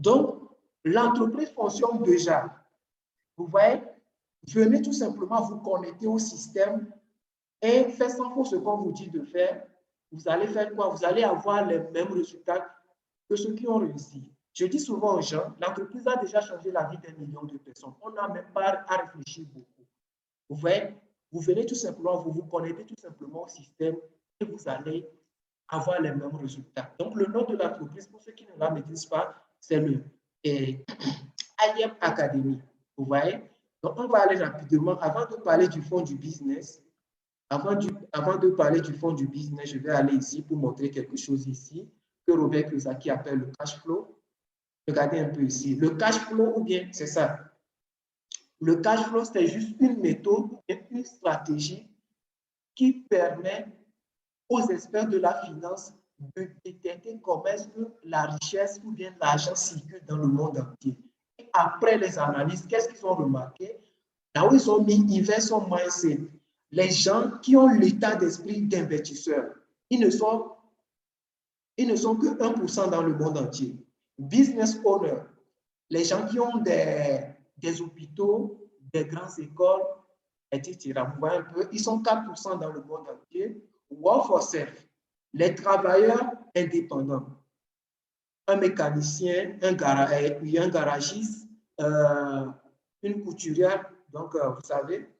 Donc, l'entreprise fonctionne déjà. Vous voyez, venez tout simplement vous connecter au système et faites sans faux ce qu'on vous dit de faire. Vous allez faire quoi? Vous allez avoir les mêmes résultats que ceux qui ont réussi. Je dis souvent aux gens, l'entreprise a déjà changé la vie d'un million de personnes. On n'a même pas à réfléchir beaucoup. Vous voyez, vous venez tout simplement, vous vous connectez tout simplement au système et vous allez avoir les mêmes résultats. Donc, le nom de l'entreprise, pour ceux qui ne la maîtrisent pas, c'est le IM Academy. Vous voyez? Donc, on va aller rapidement. Avant de parler du fond du business, avant de parler du fond du business, je vais aller ici pour montrer quelque chose ici que Robert Kiyosaki appelle le cash flow. Regardez un peu ici. Le cash flow, ou bien, c'est ça. Le cash flow, c'est juste une méthode, une stratégie qui permet aux experts de la finance de détecter comment est-ce que la richesse ou bien l'argent circule dans le monde entier. Et après les analyses, qu'est-ce qu'ils ont remarqué? Là où ils ont mis invest son mindset, les gens qui ont l'état d'esprit d'investisseur, ils ne sont que 1% dans le monde entier. Business owner, les gens qui ont des hôpitaux, des grandes écoles, etc. Vous voyez un peu, ils sont 4% dans le monde entier. Work for self, les travailleurs indépendants, un mécanicien, un garagiste, une couturière, donc vous savez.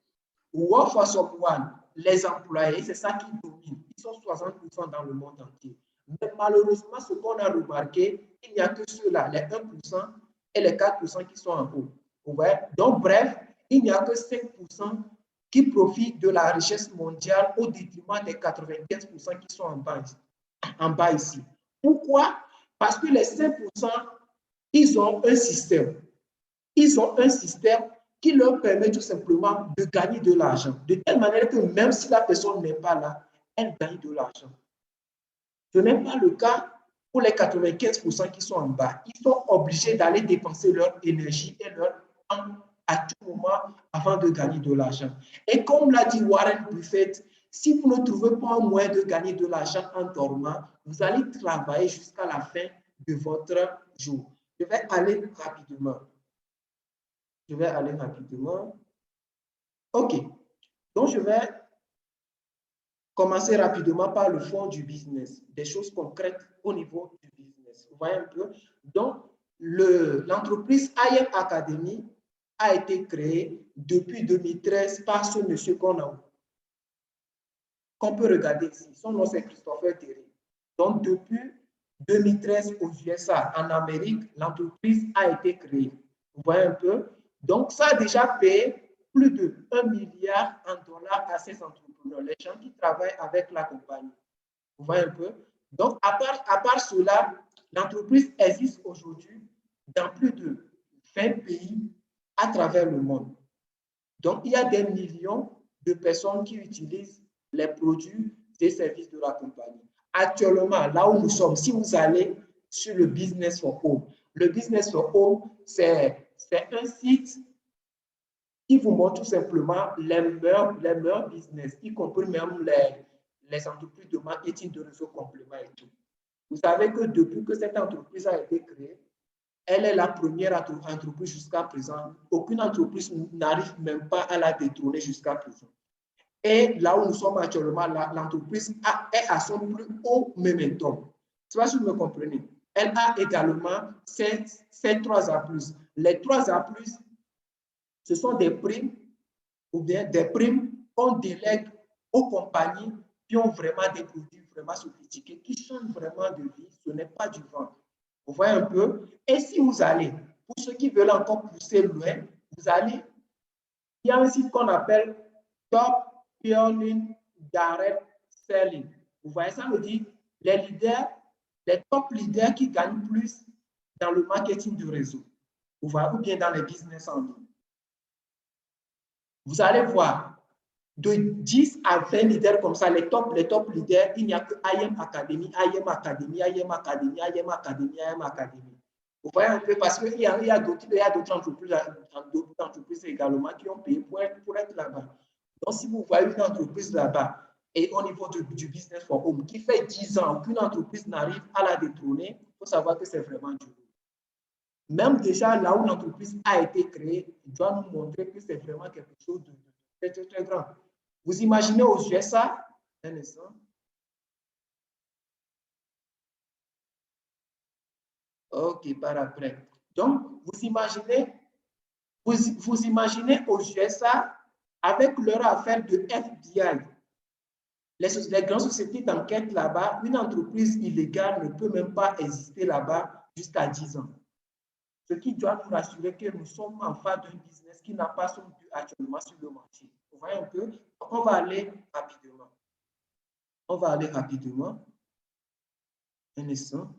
Work for someone, les employés, c'est ça qui domine. Ils sont 60% dans le monde entier. Mais malheureusement, ce qu'on a remarqué, il n'y a que ceux-là, les 1% et les 4% qui sont en haut. Vous voyez? Donc, bref, il n'y a que 5% qui profitent de la richesse mondiale au détriment des 95% qui sont en bas ici. Pourquoi? Parce que les 5%, ils ont un système. Ils ont un système qui leur permet tout simplement de gagner de l'argent. De telle manière que même si la personne n'est pas là, elle gagne de l'argent. Ce n'est pas le cas pour les 95% qui sont en bas. Ils sont obligés d'aller dépenser leur énergie et leur temps à tout moment avant de gagner de l'argent. Et comme l'a dit Warren Buffett, si vous ne trouvez pas un moyen de gagner de l'argent en dormant, vous allez travailler jusqu'à la fin de votre jour. Je vais aller rapidement. OK. Donc, je vais commencer rapidement par le fond du business, des choses concrètes au niveau du business. Vous voyez un peu? Donc, l'entreprise IM Academy a été créée depuis 2013 par ce monsieur qu'on peut regarder ici. Son nom, c'est Christopher Terry. Donc, depuis 2013 aux USA, en Amérique, l'entreprise a été créée. Vous voyez un peu? Donc, ça a déjà payé plus de 1 milliard en dollars à ces entrepreneurs, les gens qui travaillent avec la compagnie. Vous voyez un peu? Donc, à part cela, l'entreprise existe aujourd'hui dans plus de 20 pays à travers le monde. Donc, il y a des millions de personnes qui utilisent les produits et services de la compagnie. Actuellement, là où nous sommes, si vous allez sur le Business for Home, le Business for Home, c'est un site qui vous montre tout simplement les meilleurs business, y compris même les entreprises de marketing de réseau complément et tout. Vous savez que depuis que cette entreprise a été créée, elle est la première entreprise jusqu'à présent. Aucune entreprise n'arrive même pas à la détrôner jusqu'à présent. Et là où nous sommes actuellement, l'entreprise est à son plus haut momentum. C'est pas si vous me comprenez. Elle a également ces 3A+. Les 3A+, ce sont des primes ou bien des primes qu'on délègue aux compagnies qui ont vraiment des produits vraiment sophistiqués, qui changent vraiment de vie. Ce n'est pas du vent. Vous voyez un peu? Et si vous allez, pour ceux qui veulent encore pousser loin, vous allez, il y a un site qu'on appelle Top Earning Direct Selling. Vous voyez, ça veut dire les top leaders qui gagnent plus dans le marketing de réseau. Vous voyez, ou bien dans les business en ligne. Vous allez voir, de 10 à 20 leaders comme ça, les top leaders, il n'y a que IM Academy, IM Academy, IM Academy, IM Academy, IM Academy. Vous voyez un peu, parce qu'il y a d'autres entreprises également qui ont payé pour être là-bas. Donc, si vous voyez une entreprise là-bas, et au niveau du Business for Home, qui fait 10 ans qu'une entreprise n'arrive à la détrôner, il faut savoir que c'est vraiment dur. Même déjà là où l'entreprise a été créée, il doit nous montrer que c'est vraiment quelque chose de très, très, très grand. Vous imaginez aux USA, un instant. OK, par après. Donc, vous imaginez aux USA, avec leur affaire de FBI, les grandes sociétés d'enquête là-bas, une entreprise illégale ne peut même pas exister là-bas jusqu'à 10 ans. Ce qui doit nous rassurer que nous sommes en face d'un business qui n'a pas son but actuellement sur le marché. Vous voyez un peu? On va aller rapidement. On va aller rapidement. Un instant.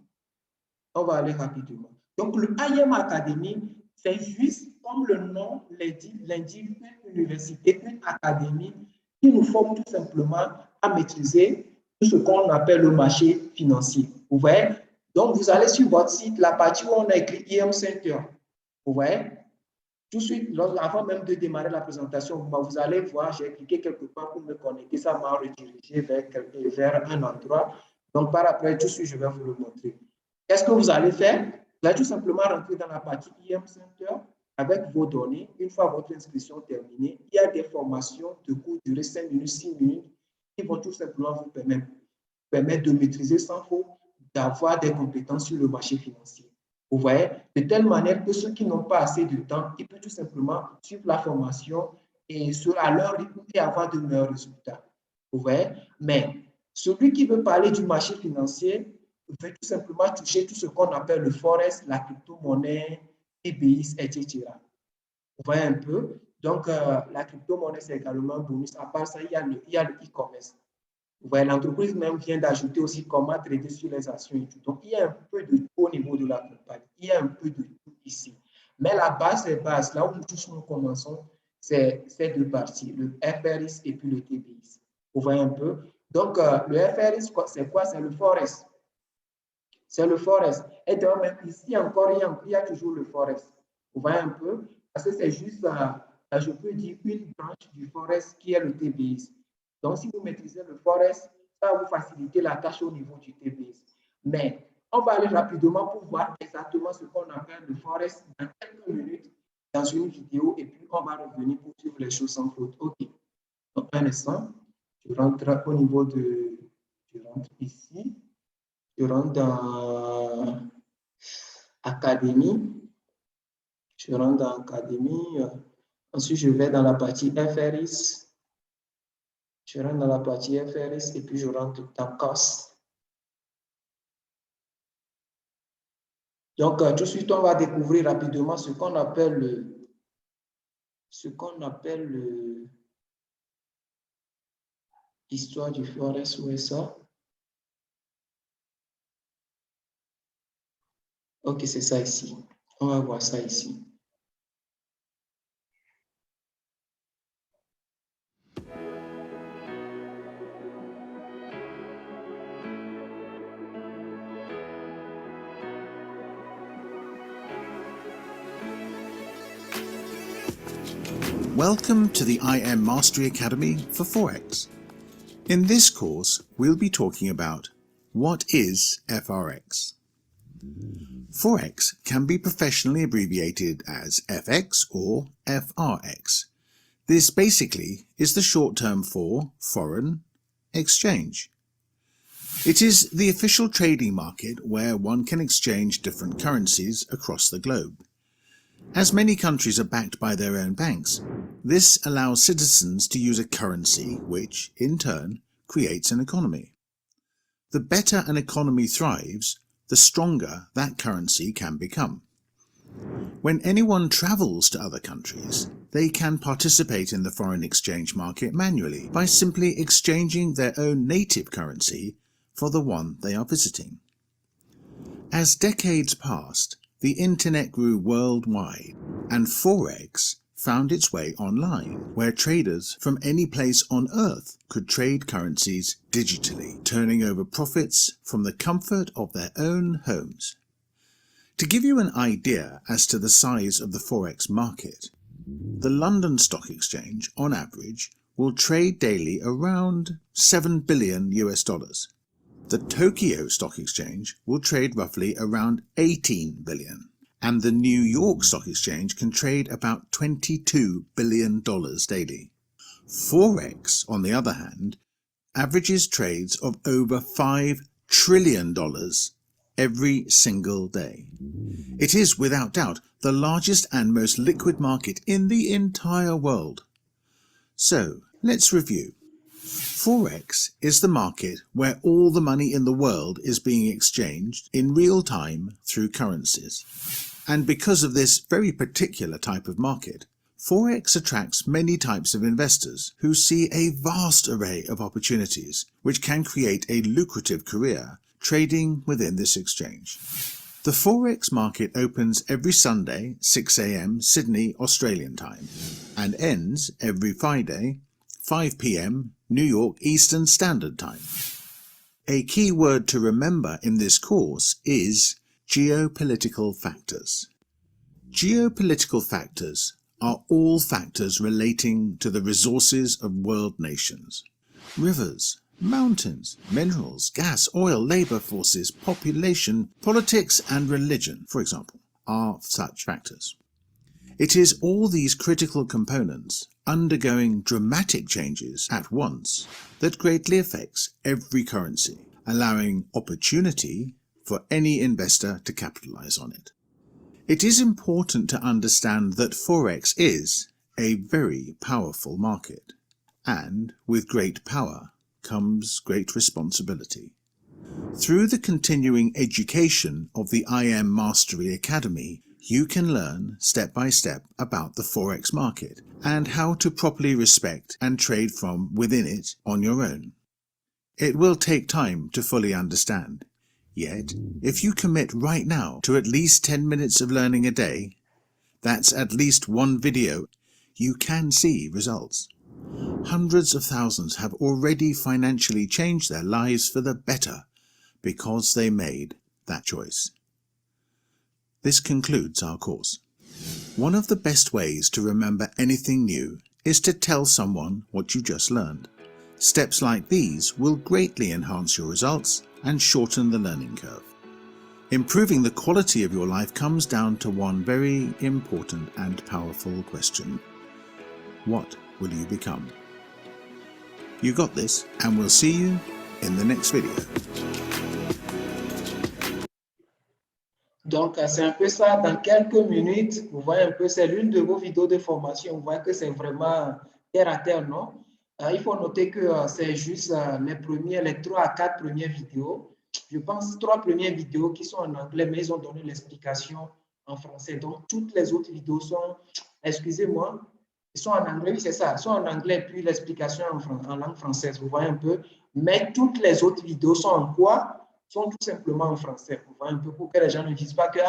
On va aller rapidement. Donc, le IM Academy, c'est juste, comme le nom l'indique, une université, une académie qui nous forme tout simplement à maîtriser tout ce qu'on appelle le marché financier. Vous voyez? Donc, vous allez sur votre site, la partie où on a écrit IM Center. Vous voyez? Tout de suite, avant même de démarrer la présentation, vous allez voir, j'ai cliqué quelque part pour me connecter, ça m'a redirigé vers un endroit. Donc, par après, tout de suite, je vais vous le montrer. Qu'est-ce que vous allez faire? Vous allez tout simplement rentrer dans la partie IM Center avec vos données. Une fois votre inscription terminée, il y a des formations de cours durée 5 minutes, 6 minutes qui vont tout simplement vous permettre de maîtriser sans faute, d'avoir des compétences sur le marché financier. Vous voyez, de telle manière que ceux qui n'ont pas assez de temps, ils peuvent tout simplement suivre la formation et à leur rythme et avoir de meilleurs résultats. Vous voyez, mais celui qui veut parler du marché financier veut tout simplement toucher tout ce qu'on appelle le forex, la crypto-monnaie, EBIS, etc. Vous voyez un peu? Donc, la crypto-monnaie, c'est également un bonus. À part ça, il y a le e-commerce. Vous voyez, l'entreprise même vient d'ajouter aussi comment trader sur les actions et tout. Donc, il y a un peu de tout au niveau de la compagnie. Il y a un peu de tout ici. Mais la base, c'est base. Là où nous commençons, c'est ces deux parties, le FRX et puis le TBIS. Vous voyez un peu? Donc, le FRX, c'est quoi? C'est le Forex. C'est le Forex. Et donc, même ici encore, il y a toujours le Forex. Vous voyez un peu? Parce que c'est juste, je peux dire, une branche du Forex qui est le TBIS. Donc, si vous maîtrisez le Forex, ça va vous faciliter la tâche au niveau du TBIS. Mais on va aller rapidement pour voir exactement ce qu'on appelle le Forex dans quelques minutes dans une vidéo et puis on va revenir pour suivre les choses sans faute. OK. Donc, un instant, je rentre au niveau de. Je rentre ici. Je rentre dans Académie. Je rentre dans Académie. Ensuite, je vais dans la partie FRX. Je rentre dans la partie FRX et puis je rentre dans COS. Donc, tout de suite, on va découvrir rapidement ce qu'on appelle l'histoire du Forex USA. Ok, c'est ça ici. On va voir ça ici. Welcome to the IM Mastery Academy for Forex. In this course, we'll be talking about what is FRX. Forex can be professionally abbreviated as FX or FRX. This basically is the short term for foreign exchange. It is the official trading market where one can exchange different currencies across the globe. As many countries are backed by their own banks, this allows citizens to use a currency which, in turn, creates an economy. The better an economy thrives, the stronger that currency can become. When anyone travels to other countries, they can participate in the foreign exchange market manually by simply exchanging their own native currency for the one they are visiting. As decades passed, the internet grew worldwide, and Forex found its way online, where traders from any place on Earth could trade currencies digitally, turning over profits from the comfort of their own homes. To give you an idea as to the size of the Forex market, the London Stock Exchange, on average, will trade daily around $7 billion US. The Tokyo Stock Exchange will trade roughly around 18 billion, and the New York Stock Exchange can trade about $22 billion daily. Forex, on the other hand, averages trades of over $5 trillion every single day. It is, without doubt, the largest and most liquid market in the entire world. So, let's review. Forex is the market where all the money in the world is being exchanged in real time through currencies. And because of this very particular type of market, Forex attracts many types of investors who see a vast array of opportunities which can create a lucrative career trading within this exchange. The Forex market opens every Sunday, 6 a.m. Sydney, Australian time, and ends every Friday, 5 p.m. New York Eastern Standard Time. A key word to remember in this course is geopolitical factors. Geopolitical factors are all factors relating to the resources of world nations. Rivers, mountains, minerals, gas, oil, labor forces, population, politics, and religion, for example, are such factors. It is all these critical components undergoing dramatic changes at once that greatly affects every currency, allowing opportunity for any investor to capitalize on it. It is important to understand that Forex is a very powerful market, and with great power comes great responsibility. Through the continuing education of the IM Mastery Academy, you can learn step by step about the Forex market and how to properly respect and trade from within it on your own. It will take time to fully understand. Yet, if you commit right now to at least 10 minutes of learning a day, that's at least one video, you can see results. Hundreds of thousands have already financially changed their lives for the better because they made that choice. This concludes our course. One of the best ways to remember anything new is to tell someone what you just learned. Steps like these will greatly enhance your results and shorten the learning curve. Improving the quality of your life comes down to one very important and powerful question. What will you become? You got this, and we'll see you in the next video. Donc, c'est un peu ça. Dans quelques minutes, vous voyez un peu, c'est l'une de vos vidéos de formation. Vous voyez que c'est vraiment terre à terre, non? Il faut noter que c'est juste les 3 à 4 premières vidéos. Je pense 3 premières vidéos qui sont en anglais, mais ils ont donné l'explication en français. Donc, toutes les autres vidéos sont, excusez-moi, ils sont en anglais, oui, c'est ça, sont en anglais, puis l'explication en langue française. Vous voyez un peu? Mais toutes les autres vidéos sont en quoi? Sont tout simplement en français. Vous voyez un peu pour que les gens ne disent pas que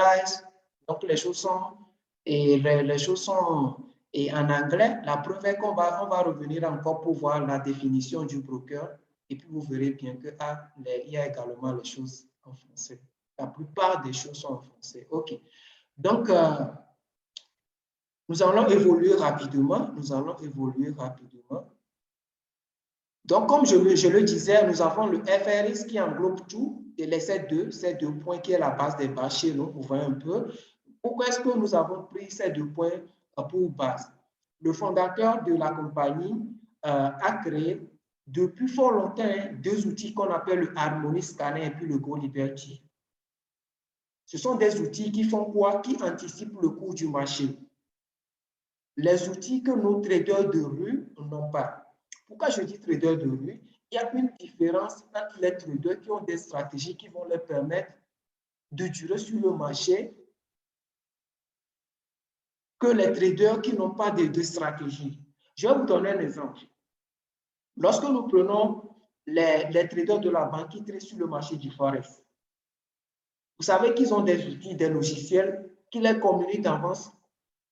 donc les choses sont les choses sont en anglais. La preuve est qu'on va revenir encore pour voir la définition du broker et puis vous verrez bien que il y a également les choses en français. La plupart des choses sont en français. OK. Donc, nous allons évoluer rapidement. Donc, comme je le disais, nous avons le FRX qui englobe tout et ces deux points qui est la base des bases chez nous. Vous voyez un peu. Pourquoi est-ce que nous avons pris ces 2 points pour base? Le fondateur de la compagnie a créé depuis fort longtemps 2 outils qu'on appelle le Harmony Scanner et puis le Go Liberty. Ce sont des outils qui font quoi? Qui anticipent le cours du marché. Les outils que nos traders de rue n'ont pas. Pourquoi je dis traders de rue? Il y a une différence entre les traders qui ont des stratégies qui vont leur permettre de durer sur le marché que les traders qui n'ont pas de stratégie. Je vais vous donner un exemple. Lorsque nous prenons les traders de la banque qui traitent sur le marché du Forex, vous savez qu'ils ont des outils, des logiciels qui les communiquent d'avance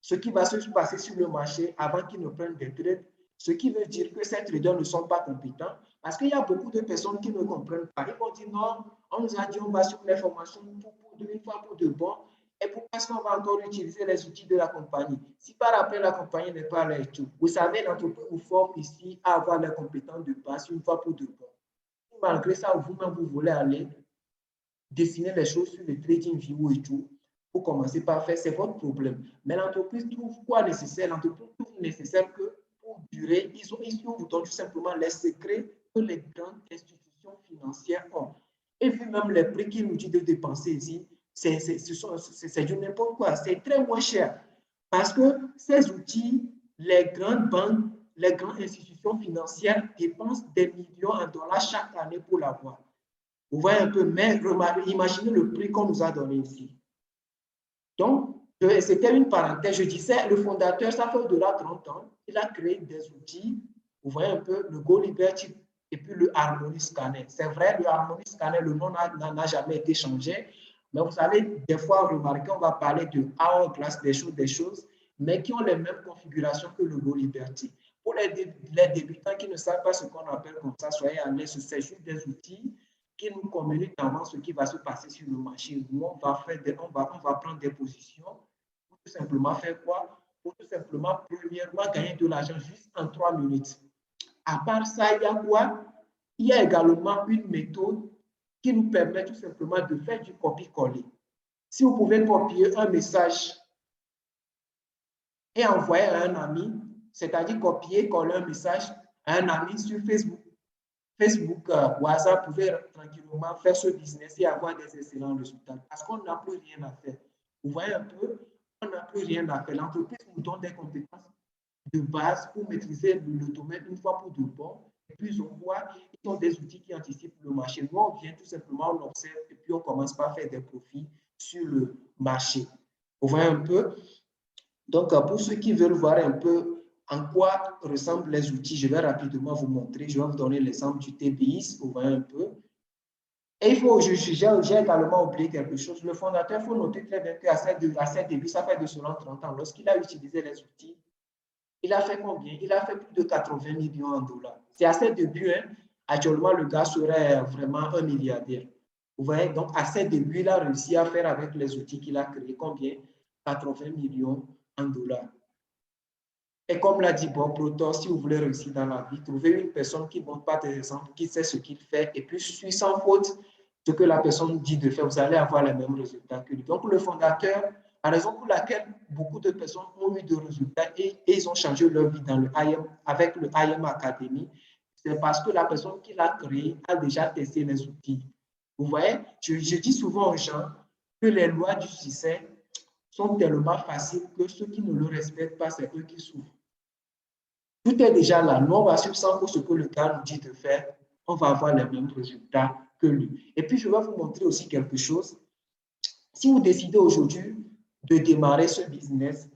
ce qui va se passer sur le marché avant qu'ils ne prennent des trades. Ce qui veut dire que ces traders ne sont pas compétents parce qu'il y a beaucoup de personnes qui ne comprennent pas. Ils vont dire non, on nous a dit on va suivre les formations une fois pour de bon. Et pourquoi est-ce qu'on va encore utiliser les outils de la compagnie? Si par après la compagnie n'est pas là et tout. Vous savez, l'entreprise vous forme ici à avoir les compétences de base une fois pour de bon. Malgré ça, vous-même, vous voulez aller dessiner les choses sur le trading view et tout. vous commencez par faire, c'est votre problème. Mais l'entreprise trouve quoi nécessaire? L'entreprise trouve nécessaire que pour durer, ils vous donnent tout simplement les secrets que les grandes institutions financières ont. Et vu même les prix qu'ils nous disent de dépenser ici, c'est du n'importe quoi. C'est très moins cher. Parce que ces outils, les grandes banques, les grandes institutions financières dépensent des millions en dollars chaque année pour l'avoir. Vous voyez un peu, mais imaginez le prix qu'on nous a donné ici. Donc, c'était une parenthèse. Je disais, le fondateur, ça fait au-delà de 30 ans, il a créé des outils. Vous voyez un peu le Go Liberty et puis le Harmony Scanner. C'est vrai, le Harmony Scanner, le nom n'a jamais été changé. Mais vous allez des fois remarquer, on va parler de Hourglass, des choses, mais qui ont les mêmes configurations que le Go Liberty. Pour les débutants qui ne savent pas ce qu'on appelle comme ça, soyez à l'aise, c'est juste des outils qui nous communiquent avant ce qui va se passer sur le marché. Nous, on va prendre des positions pour tout simplement faire quoi? Pour tout simplement, premièrement, gagner de l'argent juste en 3 minutes. À part ça, il y a quoi? Il y a également une méthode qui nous permet tout simplement de faire du copier-coller. Si vous pouvez copier un message et envoyer à un ami, c'est-à-dire copier-coller un message à un ami sur Facebook, WhatsApp pouvait tranquillement faire ce business et avoir des excellents résultats parce qu'on n'a plus rien à faire. Vous voyez un peu, on n'a plus rien à faire. L'entreprise nous donne des compétences de base pour maîtriser le domaine une fois pour de bon. Et puis, on voit, ils ont des outils qui anticipent le marché. Nous, on vient tout simplement, on observe et puis on commence par faire des profits sur le marché. Vous voyez un peu? Donc, pour ceux qui veulent voir un peu en quoi ressemblent les outils, je vais rapidement vous montrer. Je vais vous donner l'exemple du TBIS, vous voyez un peu. Et j'ai également oublié quelque chose. Le fondateur, il faut noter très bien qu'à ses débuts, ça fait de cela 30 ans, lorsqu'il a utilisé les outils, il a fait combien? Il a fait plus de 80 millions en dollars. C'est à ses débuts, hein. Actuellement, le gars serait vraiment un milliardaire. Vous voyez, donc à ses débuts, il a réussi à faire avec les outils qu'il a créés combien? 80 millions en dollars. Et comme l'a dit Bob Proctor, si vous voulez réussir dans la vie, trouvez une personne qui ne montre pas des exemples, qui sait ce qu'il fait, et puis suivez sans faute ce que la personne dit de faire, vous allez avoir les mêmes résultats que lui. Donc, le fondateur, la raison pour laquelle beaucoup de personnes ont eu de résultats et ils ont changé leur vie dans le IM, avec le IM Academy, c'est parce que la personne qui l'a créé a déjà testé les outils. Vous voyez, je dis souvent aux gens que les lois du succès sont tellement faciles que ceux qui ne le respectent pas, c'est eux qui souffrent. Tout est déjà là. Nous, on va suivre sans ce que le gars nous dit de faire. On va avoir les mêmes résultats que lui. Et puis, je vais vous montrer aussi quelque chose. Si vous décidez aujourd'hui de démarrer ce business,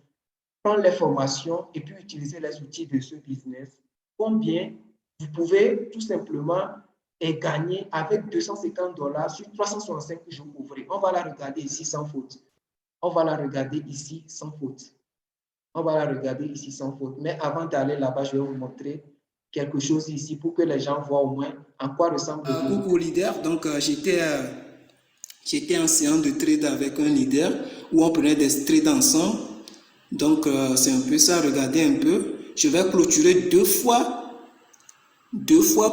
prendre les formations et puis utiliser les outils de ce business, combien vous pouvez tout simplement gagner avec 250 $ sur 365 jours ouvrés. On va la regarder ici sans faute. On va la regarder ici sans faute. On va la regarder ici sans faute. Mais avant d'aller là-bas, je vais vous montrer quelque chose ici pour que les gens voient au moins en quoi ressemble le coucou leader, donc j'étais en séance de trade avec un leader où on prenait des trades ensemble. Donc c'est un peu ça, regardez un peu. Je vais clôturer deux fois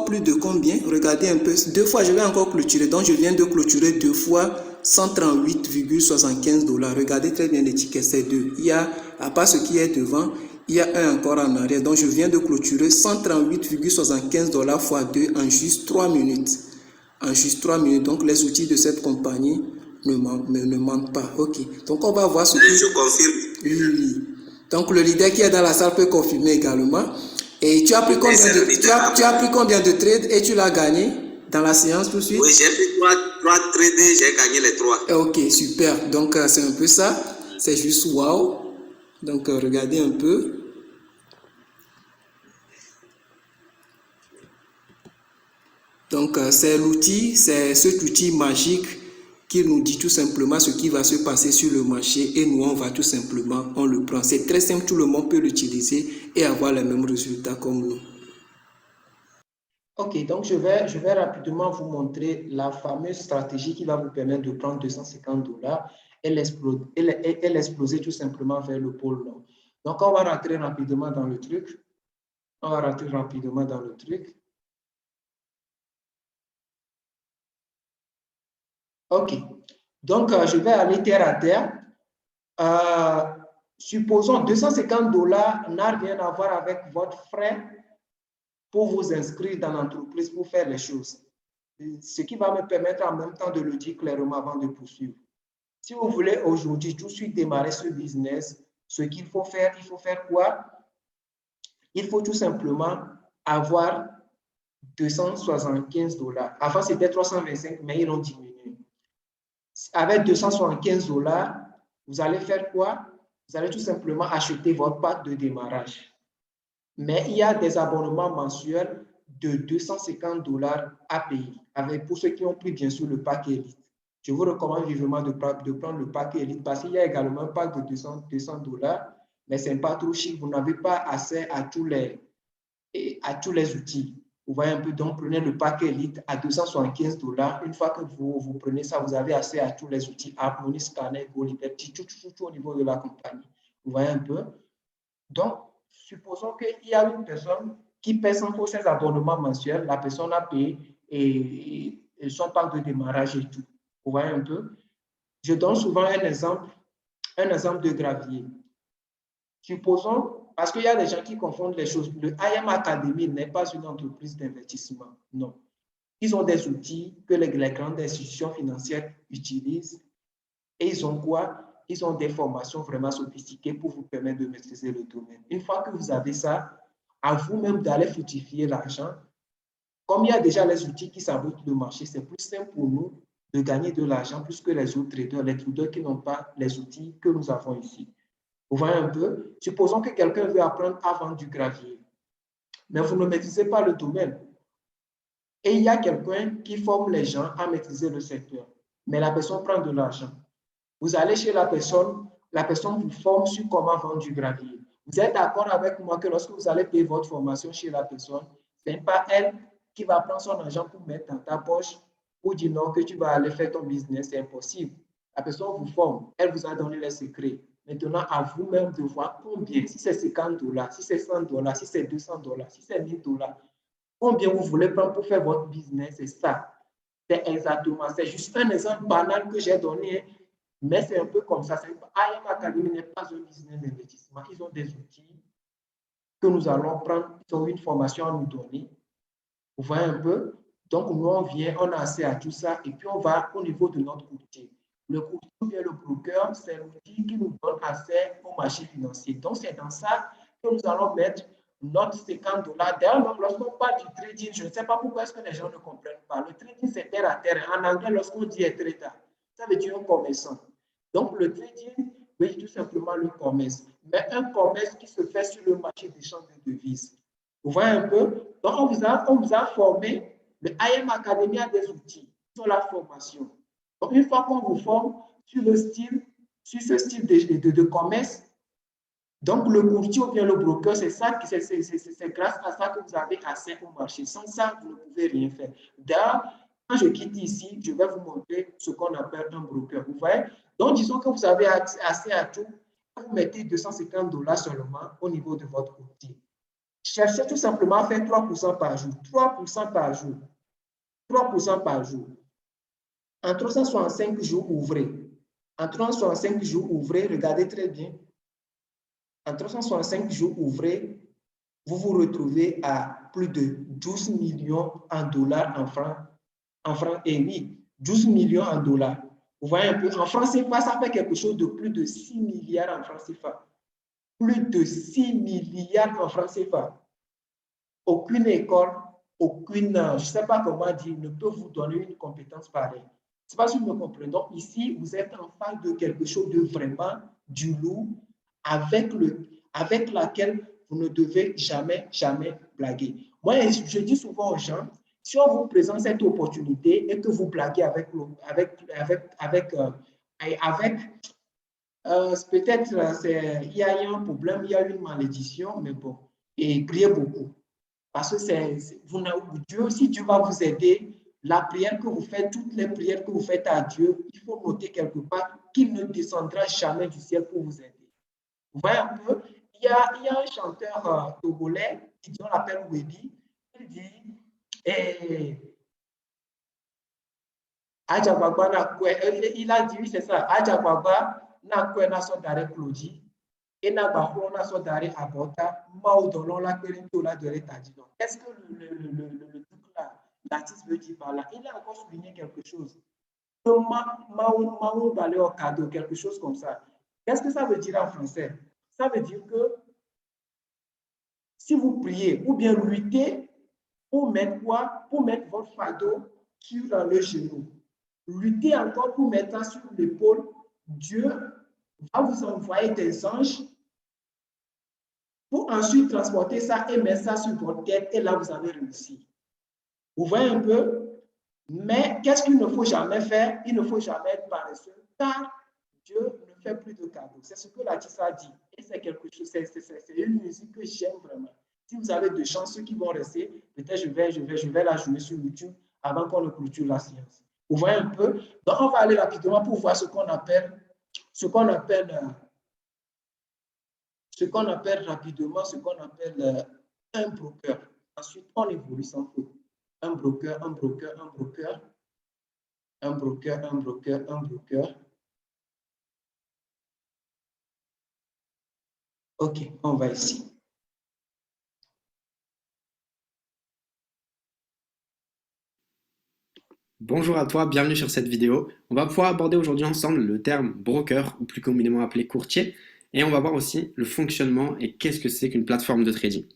plus de combien? Regardez un peu, 2 fois je vais encore clôturer. Donc je viens de clôturer 2 fois 138,75 $. Regardez très bien les tickets, c'est 2. Il y a, à part ce qui est devant, il y a un encore en arrière. Donc je viens de clôturer 138,75 $ fois 2 en juste 3 minutes. En juste 3 minutes. Donc les outils de cette compagnie ne mentent pas. Ok. Donc on va voir ce que... Je confirme. Oui. Donc le leader qui est dans la salle peut confirmer également. Et tu as pris combien de trades et tu l'as gagné dans la séance tout de suite? Oui, j'ai pris 3 trades et j'ai gagné les 3. Ok, super. Donc c'est un peu ça. C'est juste wow. Donc regardez un peu. Donc c'est l'outil, c'est cet outil magique qui nous dit tout simplement ce qui va se passer sur le marché et nous on va tout simplement, on le prend. C'est très simple, tout le monde peut l'utiliser et avoir les mêmes résultats comme nous. Ok, donc je vais rapidement vous montrer la fameuse stratégie qui va vous permettre de prendre 250 $ et l'exploser tout simplement vers le pôle nord. Donc on va rentrer rapidement dans le truc. Ok, donc je vais aller terre à terre. supposons $250 n'a rien à voir avec votre frais pour vous inscrire dans l'entreprise pour faire les choses. Ce qui va me permettre en même temps de le dire clairement avant de poursuivre. Si vous voulez aujourd'hui tout de suite démarrer ce business, ce qu'il faut faire quoi? Il faut tout simplement avoir $275. Avant, c'était 325, mais ils l'ont diminué. Avec $275, vous allez faire quoi? Vous allez tout simplement acheter votre pack de démarrage. Mais il y a des abonnements mensuels de $250 à payer. Pour ceux qui ont pris bien sûr le pack Elite. Je vous recommande vivement de prendre le pack Elite parce qu'il y a également un pack de $200, mais ce n'est pas trop chic. Vous n'avez pas accès à tous les outils. Vous voyez un peu, donc prenez le pack Elite à $275. Une fois que vous prenez ça, vous avez accès à tous les outils, Harmony, Scanner, Go, Liberty, tout au niveau de la compagnie. Vous voyez un peu? Donc, supposons qu'il y a une personne qui paie pour ses abonnements mensuels, la personne a payé et son pack de démarrage et tout. Vous voyez un peu? Je donne souvent un exemple de gravier. Supposons, parce qu'il y a des gens qui confondent les choses, le IM Academy n'est pas une entreprise d'investissement, non. Ils ont des outils que les grandes institutions financières utilisent et ils ont quoi? Ils ont des formations vraiment sophistiquées pour vous permettre de maîtriser le domaine. Une fois que vous avez ça, à vous-même d'aller fructifier l'argent. Comme il y a déjà les outils qui sabotent le marché, c'est plus simple pour nous de gagner de l'argent plus que les autres traders, les traders qui n'ont pas les outils que nous avons ici. Vous voyez un peu? Supposons que quelqu'un veut apprendre à vendre du gravier, mais vous ne maîtrisez pas le domaine. Et il y a quelqu'un qui forme les gens à maîtriser le secteur, mais la personne prend de l'argent. Vous allez chez la personne vous forme sur comment vendre du gravier. Vous êtes d'accord avec moi que lorsque vous allez payer votre formation chez la personne, ce n'est pas elle qui va prendre son argent pour mettre dans ta poche ou dire non que tu vas aller faire ton business, c'est impossible. La personne vous forme, elle vous a donné les secrets. Maintenant, à vous-même de voir combien, si c'est $50, si c'est $100, si c'est $200, si c'est $1000, combien vous voulez prendre pour faire votre business, c'est ça. C'est exactement, c'est juste un exemple banal que j'ai donné, mais c'est un peu comme ça. IM Academy n'est pas un business d'investissement. Ils ont des outils que nous allons prendre, ils ont une formation à nous donner. Vous voyez un peu? Donc, nous, on vient, on a accès à tout ça, et puis on va au niveau de notre courtier. Le courtier ou bien le broker, c'est l'outil qui nous donne accès au marché financier. Donc, c'est dans ça que nous allons mettre notre $50. D'ailleurs, lorsqu'on parle du trading, je ne sais pas pourquoi est-ce que les gens ne comprennent pas. Le trading, c'est terre à terre. En anglais, lorsqu'on dit être trader, ça veut dire un commerçant. Donc, le trading, oui, tout simplement le commerce. Mais un commerce qui se fait sur le marché d'échange de devises. Vous voyez un peu? Donc, on vous a formé. Le IM Academy a des outils sur la formation. Donc, une fois qu'on vous forme sur ce style de commerce, donc le courtier ou bien le broker, c'est grâce à ça que vous avez accès au marché. Sans ça, vous ne pouvez rien faire. D'ailleurs, quand je quitte ici, je vais vous montrer ce qu'on appelle un broker. Vous voyez? Donc, disons que vous avez accès à tout. Vous mettez $250 seulement au niveau de votre courtier. Cherchez tout simplement à faire 3% par jour. 3% par jour. 3% par jour. En 365 jours ouvrés. En 365 jours ouvrés, regardez très bien. En 365 jours ouvrés, vous vous retrouvez à plus de 12 millions en dollars en francs, et oui, 12 millions en dollars. Vous voyez un peu, en francs CFA, ça fait quelque chose de plus de 6 milliards en francs CFA. Plus de 6 milliards en francs CFA. Aucune école, je ne sais pas comment dire, ne peut vous donner une compétence pareille. Je ne sais pas si vous me comprenez. Donc ici, vous êtes en face de quelque chose de vraiment du lourd avec laquelle vous ne devez jamais blaguer. Moi, je dis souvent aux gens, si on vous présente cette opportunité et que vous blaguez peut-être il y a un problème, il y a une malédiction, mais bon, et priez beaucoup. Parce que si Dieu va vous aider, la prière que vous faites, toutes les prières que vous faites à Dieu, il faut noter quelque part qu'il ne descendra jamais du ciel pour vous aider. Vous voyez un peu, il y a un chanteur togolais, on l'appelle Webi, il dit il a dit, oui, c'est ça, Adjababa, na quoi na so d'arrêt Claudie et na ba na so d'arrêt Abota mao dolon la querento la de l'étadi. Donc qu'est-ce que le truc là l'artiste veut dire par là? Il a encore souligné quelque chose. Mao balé au cadeau, quelque chose comme ça. Qu'est-ce que ça veut dire en français? Ça veut dire que si vous priez ou bien luttez pour mettre quoi? Pour mettre votre fardeau sur le genou. Luttez encore pour mettre ça sur l'épaule. Dieu va vous envoyer des anges pour ensuite transporter ça et mettre ça sur votre tête. Et là, vous avez réussi. Vous voyez un peu? Mais qu'est-ce qu'il ne faut jamais faire? Il ne faut jamais être paresseux, car Dieu ne fait plus de cadeaux. C'est ce que l'artiste a dit. Et c'est quelque chose, c'est une musique que j'aime vraiment. Si vous avez de chance, ceux qui vont rester, peut-être je vais la jouer sur YouTube avant qu'on ne clôture la séance. Vous voyez un peu? Donc, on va aller rapidement pour voir ce qu'on appelle rapidement un broker. Ensuite, on évolue sans faute. Un broker. OK, on va ici. Bonjour à toi, bienvenue sur cette vidéo. On va pouvoir aborder aujourd'hui ensemble le terme broker, ou plus communément appelé courtier, et on va voir aussi le fonctionnement et qu'est-ce que c'est qu'une plateforme de trading.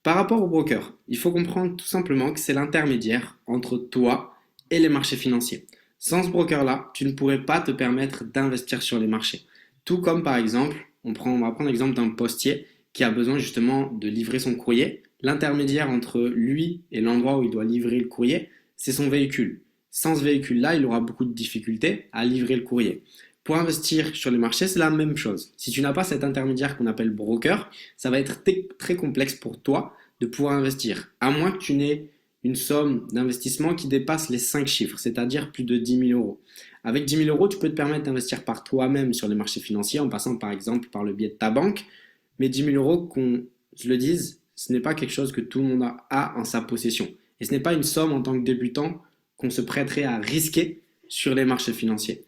Par rapport au broker, il faut comprendre tout simplement que c'est l'intermédiaire entre toi et les marchés financiers. Sans ce broker-là, tu ne pourrais pas te permettre d'investir sur les marchés. Tout comme par exemple, on va prendre l'exemple d'un postier qui a besoin justement de livrer son courrier. L'intermédiaire entre lui et l'endroit où il doit livrer le courrier, c'est son véhicule. Sans ce véhicule-là, il aura beaucoup de difficultés à livrer le courrier. Pour investir sur les marchés, c'est la même chose. Si tu n'as pas cet intermédiaire qu'on appelle broker, ça va être très complexe pour toi de pouvoir investir, à moins que tu n'aies une somme d'investissement qui dépasse les 5 chiffres, c'est-à-dire plus de 10 000 euros. Avec 10 000 euros, tu peux te permettre d'investir par toi-même sur les marchés financiers en passant par exemple par le biais de ta banque. Mais 10 000 euros, qu'on se le dise, ce n'est pas quelque chose que tout le monde a en sa possession. Et ce n'est pas une somme en tant que débutant qu'on se prêterait à risquer sur les marchés financiers.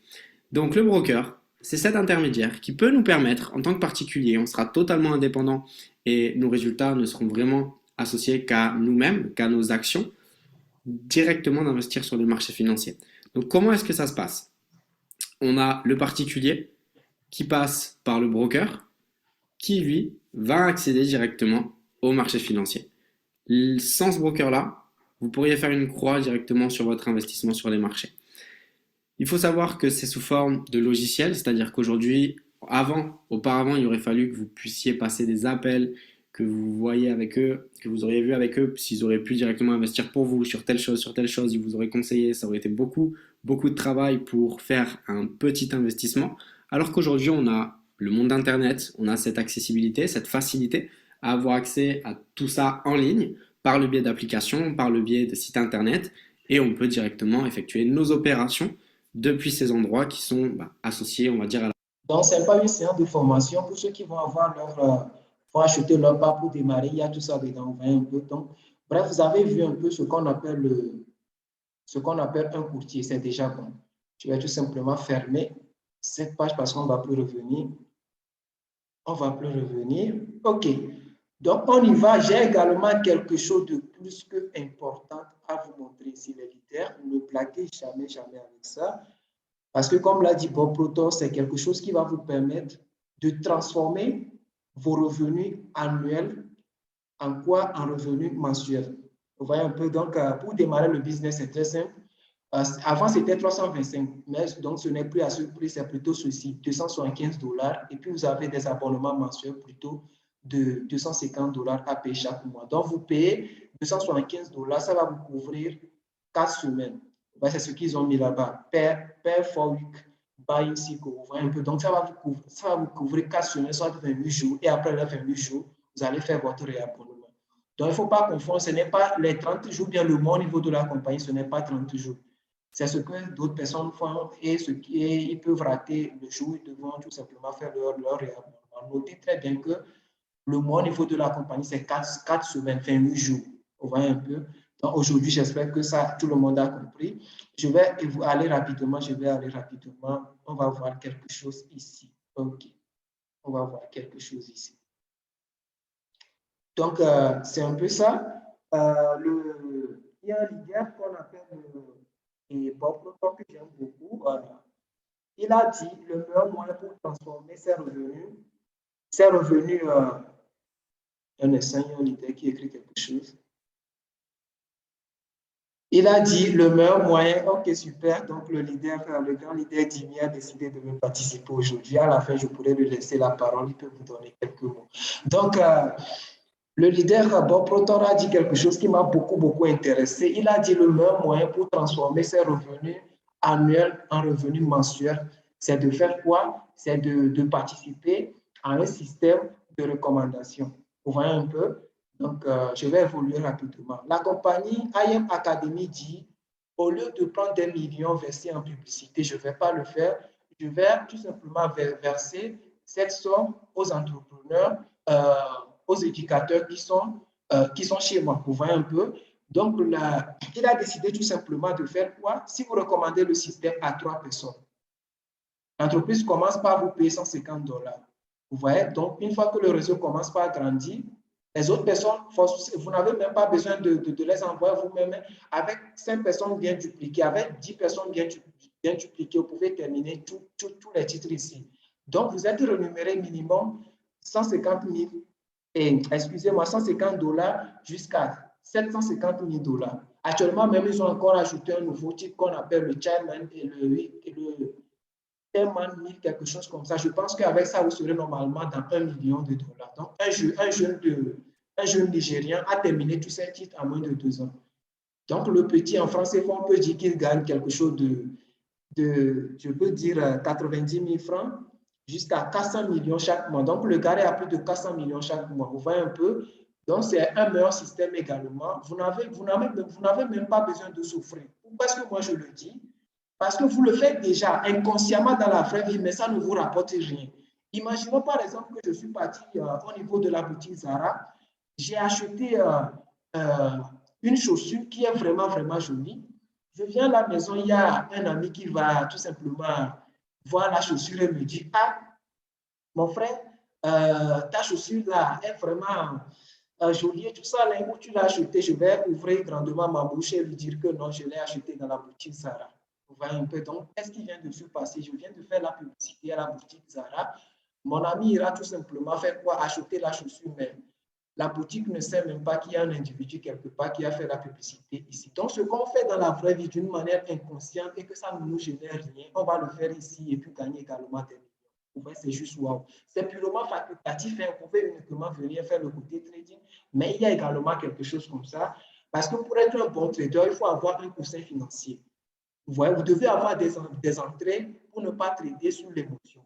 Donc le broker, c'est cet intermédiaire qui peut nous permettre, en tant que particulier, on sera totalement indépendant et nos résultats ne seront vraiment associés qu'à nous-mêmes, qu'à nos actions, directement d'investir sur les marchés financiers. Donc comment est-ce que ça se passe? On a le particulier qui passe par le broker, qui lui va accéder directement au marché financier. Sans ce broker-là, vous pourriez faire une croix directement sur votre investissement sur les marchés. Il faut savoir que c'est sous forme de logiciel, c'est-à-dire qu'aujourd'hui, auparavant, il aurait fallu que vous puissiez passer des appels, que vous voyez avec eux, que vous auriez vu avec eux, s'ils auraient pu directement investir pour vous sur telle chose, ils vous auraient conseillé, ça aurait été beaucoup de travail pour faire un petit investissement, alors qu'aujourd'hui, on a le monde d'Internet, on a cette accessibilité, cette facilité à avoir accès à tout ça en ligne, par le biais d'applications, par le biais de sites internet, et on peut directement effectuer nos opérations depuis ces endroits qui sont associés, on va dire, à la... Donc, ce n'est pas une séance de formation pour ceux qui vont vont acheter leur part pour démarrer. Il y a tout ça dedans, on voit un peu. Donc, bref, vous avez vu un peu ce qu'on appelle un courtier. C'est déjà bon. Je vais tout simplement fermer cette page parce qu'on ne va plus revenir. OK. Donc, on y va. J'ai également quelque chose de plus que important à vous montrer ici, les leaders. Ne blaguez jamais avec ça. Parce que, comme l'a dit Bob Proto, c'est quelque chose qui va vous permettre de transformer vos revenus annuels en quoi? En revenus mensuels. Vous voyez un peu. Donc, pour démarrer le business, c'est très simple. Avant, c'était 325, mais donc ce n'est plus à ce prix, c'est plutôt ceci, $275. Et puis, vous avez des abonnements mensuels plutôt de $250 à payer chaque mois. Donc, vous payez $275, ça va vous couvrir 4 semaines. C'est ce qu'ils ont mis là-bas. Per 4 week, buy cycle. Vous voyez un peu. Donc, ça va vous couvrir 4 semaines, soit 28 jours. Et après les 28 jours, vous allez faire votre réabonnement. Donc, il ne faut pas confondre. Ce n'est pas les 30 jours, bien le bon niveau de la compagnie, ce n'est pas 30 jours. C'est ce que d'autres personnes font et ils peuvent rater le jour, ils devront tout simplement faire leur réabonnement. Notez très bien que le mois au niveau de la compagnie, c'est 4 semaines, 28 jours. Vous voyez un peu. Donc aujourd'hui, j'espère que ça, tout le monde a compris. Je vais aller rapidement. On va voir quelque chose ici. OK. On va voir quelque chose ici. Donc, c'est un peu ça. Il y a un leader qu'on appelle Bob Proctor, que j'aime beaucoup. Il a dit le meilleur moyen pour transformer ses revenus, un instant, il y a un leader qui écrit quelque chose. Il a dit le meilleur moyen, ok, super. Donc, le grand leader Dimi a décidé de me participer aujourd'hui. À la fin, je pourrais lui laisser la parole. Il peut vous donner quelques mots. Donc, le leader Bob Proctor a dit quelque chose qui m'a beaucoup intéressé. Il a dit le meilleur moyen pour transformer ses revenus annuels en revenus mensuels, c'est de faire quoi? C'est de participer à un système de recommandation. Vous voyez un peu? Donc, je vais évoluer rapidement. La compagnie IM Academy dit, au lieu de prendre des millions versés en publicité, je ne vais pas le faire. Je vais tout simplement verser cette somme aux entrepreneurs, aux éducateurs qui sont chez moi. Vous voyez un peu? Donc, il a décidé tout simplement de faire quoi? Si vous recommandez le système à 3 personnes, l'entreprise commence par vous payer $150. Vous voyez? Donc, une fois que le réseau commence par grandir, les autres personnes, vous n'avez même pas besoin de les envoyer vous-même. Avec 5 personnes bien dupliquées, avec 10 personnes bien dupliquées, vous pouvez terminer tous les titres ici. Donc, vous êtes rémunéré minimum 150 000, excusez-moi, $150 jusqu'à $750 000. Actuellement, même, ils ont encore ajouté un nouveau titre qu'on appelle le Chairman et le Chairman 1000, quelque chose comme ça. Je pense qu'avec ça, vous serez normalement dans $1 million. Donc, un jeune Nigérien a terminé tous ses titres en moins de 2 ans. Donc, le petit en français, on peut dire qu'il gagne quelque chose je peux dire 90 000 francs jusqu'à 400 millions chaque mois. Donc, le gars est à plus de 400 millions chaque mois. Vous voyez un peu? Donc, c'est un meilleur système également. Vous n'avez même pas besoin de souffrir. Pourquoi est-ce que moi je le dis? Parce que vous le faites déjà inconsciemment dans la vraie vie, mais ça ne vous rapporte rien. Imaginons par exemple que je suis parti au niveau de la boutique Zara. J'ai acheté une chaussure qui est vraiment jolie. Je viens à la maison, il y a un ami qui va tout simplement voir la chaussure et me dit, ah, mon frère, ta chaussure là est vraiment jolie et tout ça, là où tu l'as acheté, je vais ouvrir grandement ma bouche et lui dire que non, je l'ai acheté dans la boutique Zara. Vous voyez un peu, donc, qu'est-ce qui vient de se passer? Je viens de faire la publicité à la boutique Zara. Mon ami ira tout simplement faire quoi? Acheter la chaussure même. La boutique ne sait même pas qu'il y a un individu quelque part qui a fait la publicité ici. Donc, ce qu'on fait dans la vraie vie d'une manière inconsciente et que ça ne nous génère rien, on va le faire ici et puis gagner également des millions. Vous voyez, c'est juste wow. C'est purement facultatif. Vous pouvez uniquement venir faire le côté trading, mais il y a également quelque chose comme ça. Parce que pour être un bon trader, il faut avoir un coussin financier. Vous voyez, vous devez avoir des entrées pour ne pas trader sur l'émotion.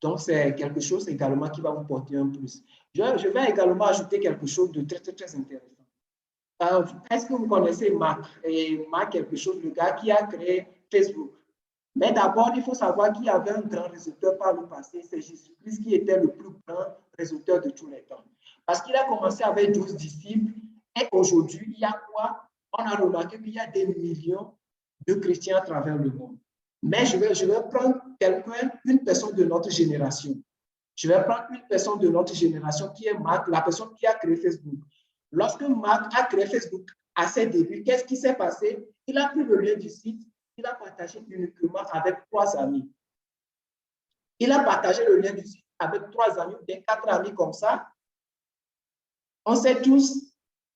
Donc, c'est quelque chose également qui va vous porter un plus. Je vais également ajouter quelque chose de très intéressant. Est-ce que vous connaissez Mark? Et Mark, quelque chose, le gars qui a créé Facebook. Mais d'abord, il faut savoir qu'il y avait un grand résultat par le passé. C'est Jésus-Christ qui était le plus grand résultat de tous les temps. Parce qu'il a commencé avec 12 disciples. Et aujourd'hui, il y a quoi? On a remarqué qu'il y a des millions de chrétiens à travers le monde. Mais je vais prendre une personne de notre génération. Je vais prendre une personne de notre génération qui est Mark, la personne qui a créé Facebook. Lorsque Mark a créé Facebook à ses débuts, qu'est-ce qui s'est passé? Il a pris le lien du site, il a partagé uniquement avec 3 amis. Il a partagé le lien du site avec 3 amis, des 4 amis comme ça. On sait tous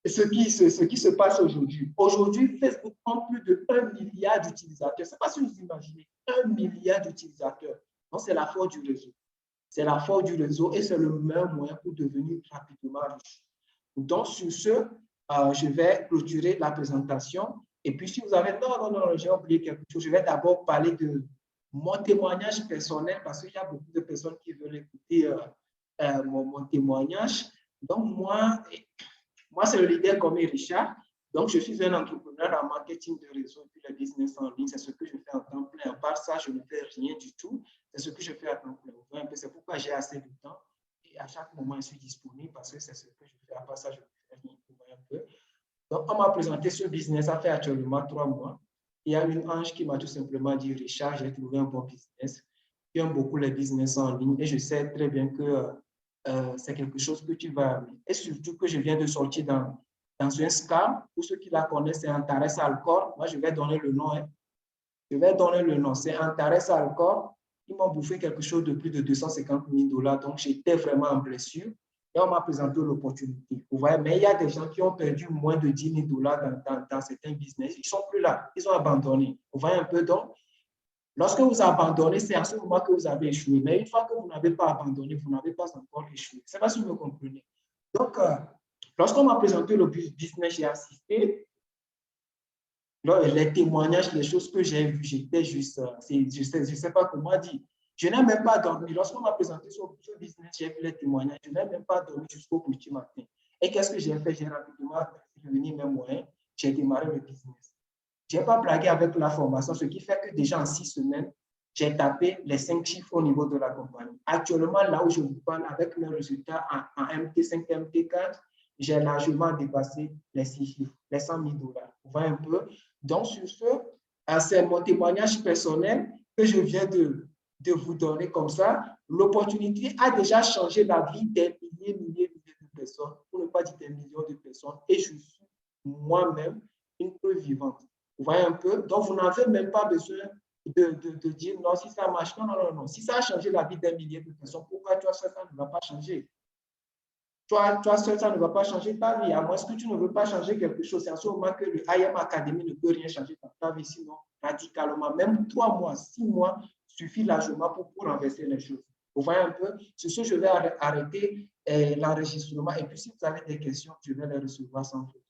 ce qui se passe aujourd'hui. Aujourd'hui, Facebook a plus de 1 milliard d'utilisateurs. Je ne sais pas si vous imaginez, 1 milliard d'utilisateurs. Donc, c'est la force du réseau. C'est la force du réseau et c'est le meilleur moyen pour devenir rapidement riche. Donc, sur ce, je vais clôturer la présentation. Et puis, si vous avez... Non, j'ai oublié quelque chose. Je vais d'abord parler de mon témoignage personnel parce qu'il y a beaucoup de personnes qui veulent écouter mon témoignage. Donc, moi c'est le leader comme Richard. Donc, je suis un entrepreneur en marketing de réseau et puis le business en ligne. C'est ce que je fais en temps plein. À part ça, je ne fais rien du tout. C'est ce que je fais à temps plein. C'est pourquoi j'ai assez de temps. Et à chaque moment, je suis disponible parce que c'est ce que je fais. À part ça, je ne fais rien. Un peu. Donc, on m'a présenté ce business. Ça fait actuellement 3 mois. Il y a une ange qui m'a tout simplement dit, Richard, j'ai trouvé un bon business. tu aimes beaucoup les business en ligne et je sais très bien que c'est quelque chose que tu vas aimer. Et surtout que je viens de sortir dans un scam. Pour ceux qui la connaissent, c'est Antares Alcor. Moi, je vais donner le nom. Hein. Je vais donner le nom. C'est Antares Alcor. Ils m'ont bouffé quelque chose de plus de 250 000 $. Donc, j'étais vraiment en blessure. Et on m'a présenté l'opportunité. Vous voyez, mais il y a des gens qui ont perdu moins de 10 000 $ dans certains business. Ils ne sont plus là. Ils ont abandonné. Vous voyez un peu donc? Lorsque vous abandonnez, c'est à ce moment que vous avez échoué. Mais une fois que vous n'avez pas abandonné, vous n'avez pas encore échoué. C'est pas si vous me comprenez. Donc, lorsqu'on m'a présenté le business, j'ai assisté. Les témoignages, les choses que j'ai vues, j'étais juste, je sais pas comment dire. Je n'ai même pas dormi. Lorsqu'on m'a présenté ce business, j'ai vu les témoignages. Je n'ai même pas dormi jusqu'au petit matin. Et qu'est-ce que j'ai fait? J'ai rapidement réuni mes moyens. J'ai démarré le business. Je n'ai pas blagué avec la formation, ce qui fait que déjà en 6 semaines, j'ai tapé les 5 chiffres au niveau de la compagnie. Actuellement, là où je vous parle, avec mes résultats en MT5, MT4, j'ai largement dépassé les 6 chiffres, les 100 000 $. Vous voyez un peu? Donc, sur ce, c'est mon témoignage personnel que je viens de vous donner comme ça. L'opportunité a déjà changé la vie des milliers de personnes, pour ne pas dire des millions de personnes. Et je suis moi-même une preuve vivante. Vous voyez un peu? Donc, vous n'avez même pas besoin de dire non, si ça marche. Non. Si ça a changé la vie d'un millier de personnes, pourquoi toi seul, ça ne va pas changer? Toi seul, ça ne va pas changer ta vie. À moins que tu ne veux pas changer quelque chose. C'est à ce moment que le IM Academy ne peut rien changer dans ta vie. Sinon, radicalement, même 3 mois, 6 mois suffit largement pour renverser les choses. Vous voyez un peu? Sur ce, je vais arrêter l'enregistrement. Et puis, si vous avez des questions, je vais les recevoir sans faute.